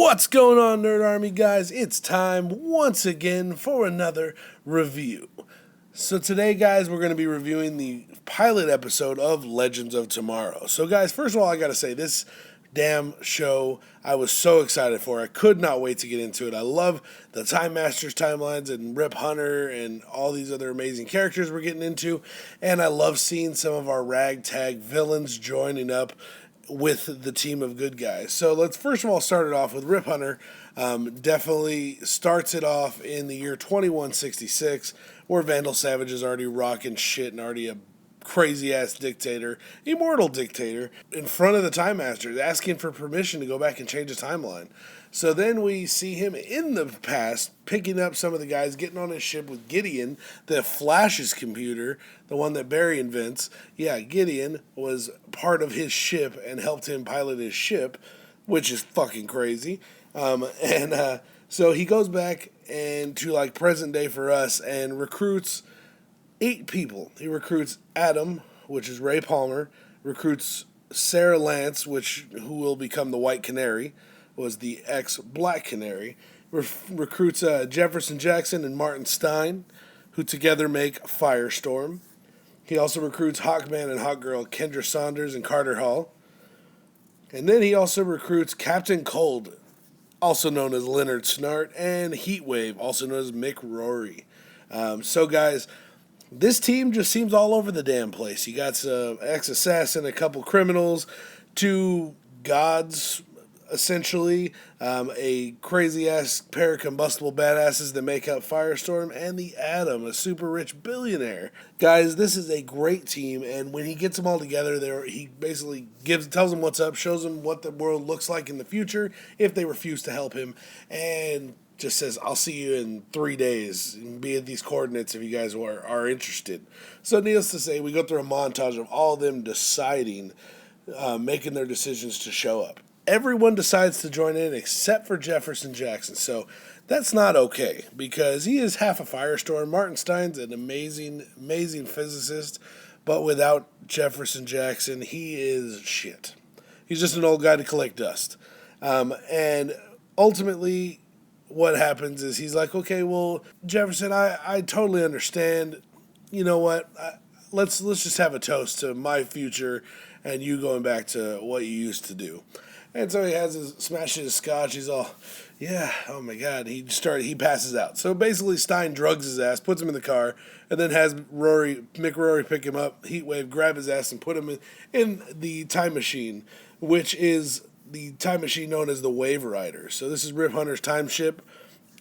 What's going on, Nerd Army guys? It's time once again for another review. So today, guys, we're going to be reviewing the pilot episode of Legends of Tomorrow. So, guys, first of all, I got to say, this damn show I was so excited for. I could not wait to get into it. I love the Time Masters timelines and Rip Hunter and all these other amazing characters we're getting into. And I love seeing some of our ragtag villains joining up with the team of good guys. So let's first of all start it off with Rip Hunter. Definitely starts it off in the year 2166, where Vandal Savage is already rocking shit and already a crazy ass dictator, immortal dictator, in front of the Time Masters, asking for permission to go back and change the timeline. So then we see him in the past, picking up some of the guys, getting on his ship with Gideon, the Flash's computer, the one that Barry invents. Yeah, Gideon was part of his ship and helped him pilot his ship, which is fucking crazy. So he goes back and to like present day for us and recruits 8 people. He recruits Adam, which is Ray Palmer, recruits Sarah Lance, who will become the White Canary, was the ex-Black Canary, recruits Jefferson Jackson and Martin Stein, who together make Firestorm. He also recruits Hawkman and Hawkgirl Kendra Saunders and Carter Hall. And then he also recruits Captain Cold, also known as Leonard Snart, and Heatwave, also known as Mick Rory. So guys, this team just seems all over the damn place. You got some ex-assassin, a couple criminals, 2 gods, essentially, a crazy-ass pair of combustible badasses that make up Firestorm, and the Atom, a super-rich billionaire. Guys, this is a great team, and when he gets them all together, he basically tells them what's up, shows them what the world looks like in the future if they refuse to help him, and just says, I'll see you in 3 days, and be at these coordinates if you guys are interested. So needless to say, we go through a montage of all of them deciding, making their decisions to show up. Everyone decides to join in except for Jefferson Jackson. So that's not okay because he is half a Firestorm. Martin Stein's an amazing, amazing physicist, but without Jefferson Jackson, he is shit. He's just an old guy to collect dust. And ultimately, what happens is he's like, okay, well, Jefferson, I totally understand. You know what? Let's just have a toast to my future and you going back to what you used to do. And so he smashes his scotch. He's all, yeah, oh my God. He passes out. So basically Stein drugs his ass, puts him in the car, and then has Mick Rory pick him up, Heatwave, grab his ass, and put him in the time machine, which is the time machine known as the Wave Rider. So this is Rip Hunter's time ship,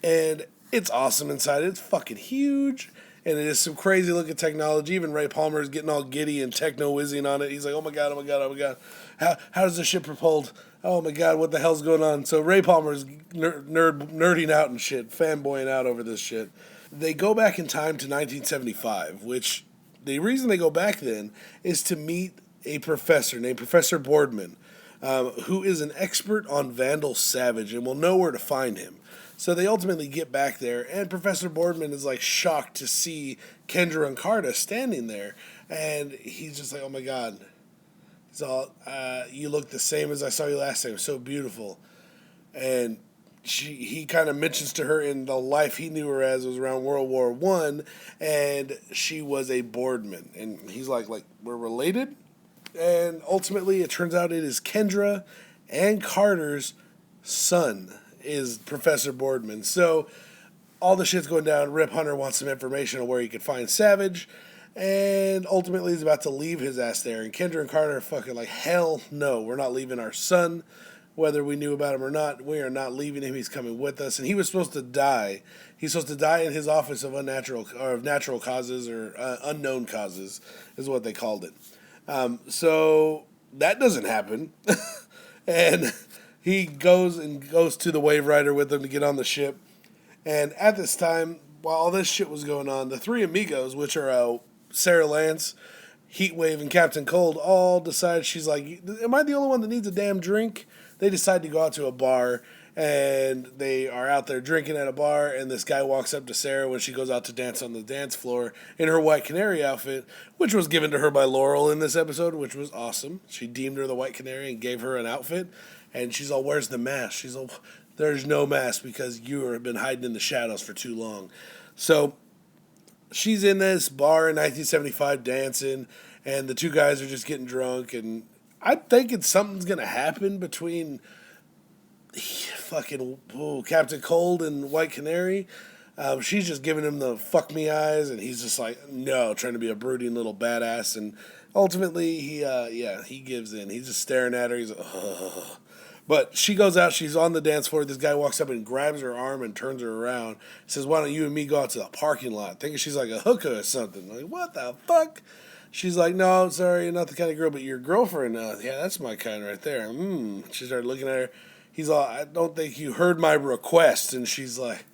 and it's awesome inside. It's fucking huge. And it is some crazy looking technology. Even Ray Palmer is getting all giddy and techno-whizzing on it. He's like, oh my God, oh my God, oh my God. How does this ship propelled? Oh my God, what the hell's going on? So Ray Palmer is nerding out and shit, fanboying out over this shit. They go back in time to 1975, which the reason they go back then is to meet a professor named Professor Boardman, who is an expert on Vandal Savage and will know where to find him. So they ultimately get back there, and Professor Boardman is like shocked to see Kendra and Carter standing there, and he's just like, "Oh my God!" He's all, "You look the same as I saw you last time. So beautiful." And he kind of mentions to her in the life he knew her as was around World War I, and she was a Boardman, and he's like we're related, and ultimately it turns out it is Kendra and Carter's son. Is Professor Boardman. So all the shit's going down. Rip Hunter wants some information on where he could find Savage, and ultimately he's about to leave his ass there. And Kendra and Carter are fucking like, hell no, we're not leaving our son. Whether we knew about him or not, we are not leaving him. He's coming with us. And he was supposed to die. He's supposed to die in his office of natural causes or unknown causes is what they called it. So that doesn't happen. And he goes to the Wave Rider with them to get on the ship. And at this time, while all this shit was going on, the 3 amigos, which are Sarah Lance, Heatwave, and Captain Cold, all decide, she's like, am I the only one that needs a damn drink? They decide to go out to a bar, and they are out there drinking at a bar, and this guy walks up to Sarah when she goes out to dance on the dance floor in her White Canary outfit, which was given to her by Laurel in this episode, which was awesome. She deemed her the White Canary and gave her an outfit. And she's all, where's the mask? She's all, there's no mask because you have been hiding in the shadows for too long. So she's in this bar in 1975 dancing, and the two guys are just getting drunk, and I'm thinking something's going to happen between Captain Cold and White Canary. She's just giving him the fuck me eyes, and he's just like, no, trying to be a brooding little badass. And ultimately, he gives in. He's just staring at her. He's like, ugh. But she goes out. She's on the dance floor. This guy walks up and grabs her arm and turns her around. Says, why don't you and me go out to the parking lot? Thinking she's like a hooker or something. Like, what the fuck? She's like, no, sorry, you're not the kind of girl, but your girlfriend. Yeah, that's my kind right there. She started looking at her. He's all, I don't think you heard my request. And she's like,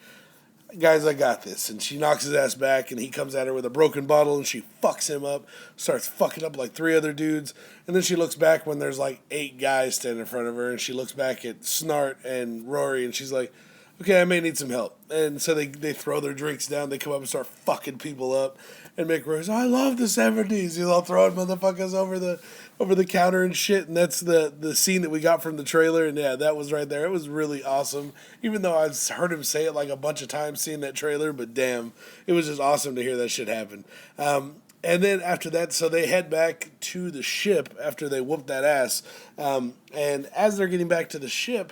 guys, I got this. And she knocks his ass back, and he comes at her with a broken bottle, and she fucks him up, starts fucking up like 3 other dudes. And then she looks back when there's like 8 guys standing in front of her, and she looks back at Snart and Rory, and she's like, okay, I may need some help. And so they throw their drinks down, they come up and start fucking people up. And Mick Rory's, I love the 70s. He's all throwing motherfuckers over the counter and shit. And that's the scene that we got from the trailer. And yeah, that was right there. It was really awesome. Even though I've heard him say it like a bunch of times seeing that trailer. But damn, it was just awesome to hear that shit happen. And then after that, so they head back to the ship after they whooped that ass. And as they're getting back to the ship,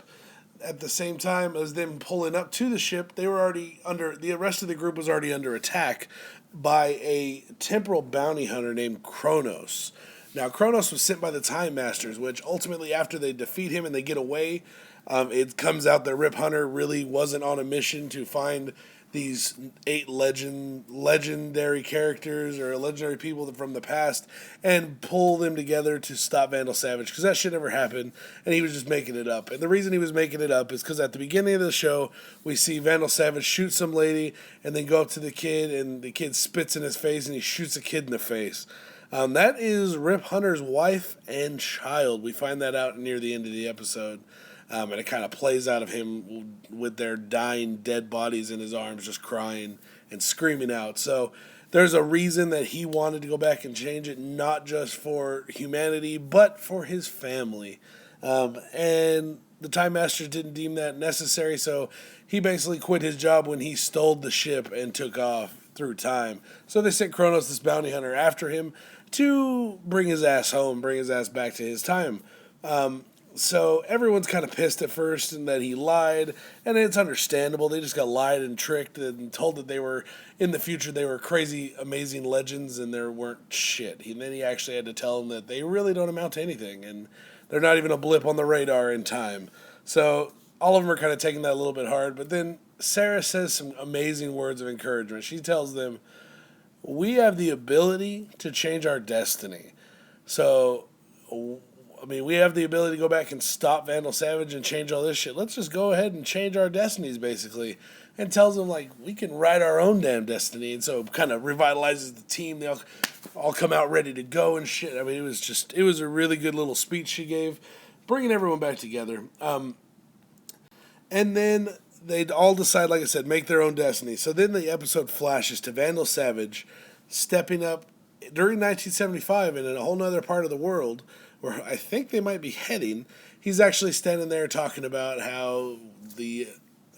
at the same time as them pulling up to the ship, they were already the rest of the group was already under attack by a temporal bounty hunter named Kronos. Now, Kronos was sent by the Time Masters, which ultimately, after they defeat him and they get away, it comes out that Rip Hunter really wasn't on a mission to find these 8 legendary characters or legendary people from the past and pull them together to stop Vandal Savage, because that shit never happened, and he was just making it up. And the reason he was making it up is because at the beginning of the show, we see Vandal Savage shoot some lady and then go up to the kid, and the kid spits in his face, and he shoots a kid in the face. That is Rip Hunter's wife and child. We find that out near the end of the episode. And it kind of plays out of him with their dying, dead bodies in his arms, just crying and screaming out. So there's a reason that he wanted to go back and change it, not just for humanity, but for his family. And the Time Masters didn't deem that necessary, so he basically quit his job when he stole the ship and took off through time. So they sent Kronos, this bounty hunter, after him to bring his ass home, bring his ass back to his time. So everyone's kind of pissed at first and that he lied, and it's understandable. They just got lied and tricked and told that they were, in the future, they were crazy, amazing legends, and there weren't shit. And then he actually had to tell them that they really don't amount to anything, and they're not even a blip on the radar in time. So all of them are kind of taking that a little bit hard, but then Sarah says some amazing words of encouragement. She tells them, we have the ability to change our destiny. So, I mean, we have the ability to go back and stop Vandal Savage and change all this shit. Let's just go ahead and change our destinies, basically. And tells them, like, we can write our own damn destiny. And so it kind of revitalizes the team. They all come out ready to go and shit. I mean, it was a really good little speech she gave, bringing everyone back together. And then they'd all decide, like I said, make their own destiny. So then the episode flashes to Vandal Savage stepping up during 1975 in a whole nother part of the world where I think they might be heading. He's actually standing there talking about how the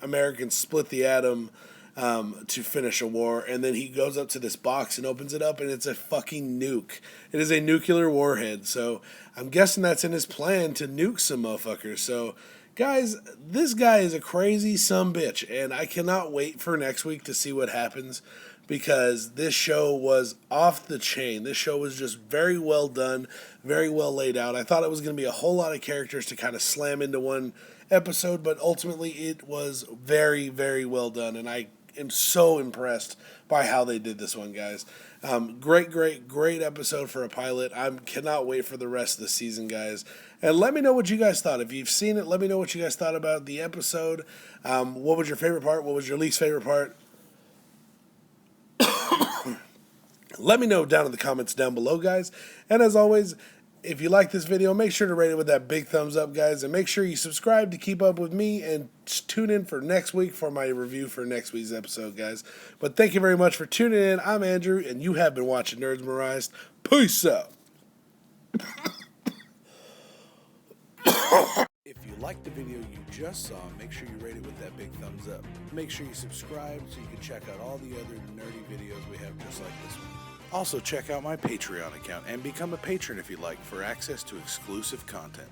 Americans split the atom to finish a war, and then he goes up to this box and opens it up, and it's a fucking nuke. It is a nuclear warhead, so I'm guessing that's in his plan to nuke some motherfuckers. So, guys, this guy is a crazy sumbitch, and I cannot wait for next week to see what happens, because this show was off the chain. This show was just very well done, very well laid out. I thought it was going to be a whole lot of characters to kind of slam into one episode, but ultimately it was very, very well done, and I am so impressed by how they did this one, guys. Great episode for a pilot. I cannot wait for the rest of the season, guys. And let me know what you guys thought. If you've seen it, let me know what you guys thought about the episode. What was your favorite part? What was your least favorite part? Let me know down in the comments down below, guys. And as always, if you like this video, make sure to rate it with that big thumbs up, guys. And make sure you subscribe to keep up with me, and tune in for next week for my review for next week's episode, guys. But thank you very much for tuning in. I'm Andrew, and you have been watching Nerds Memorized. Peace out. If you like the video you just saw, make sure you rate it with that big thumbs up. Make sure you subscribe so you can check out all the other nerdy videos we have just like this one. Also check out my Patreon account and become a patron if you like for access to exclusive content.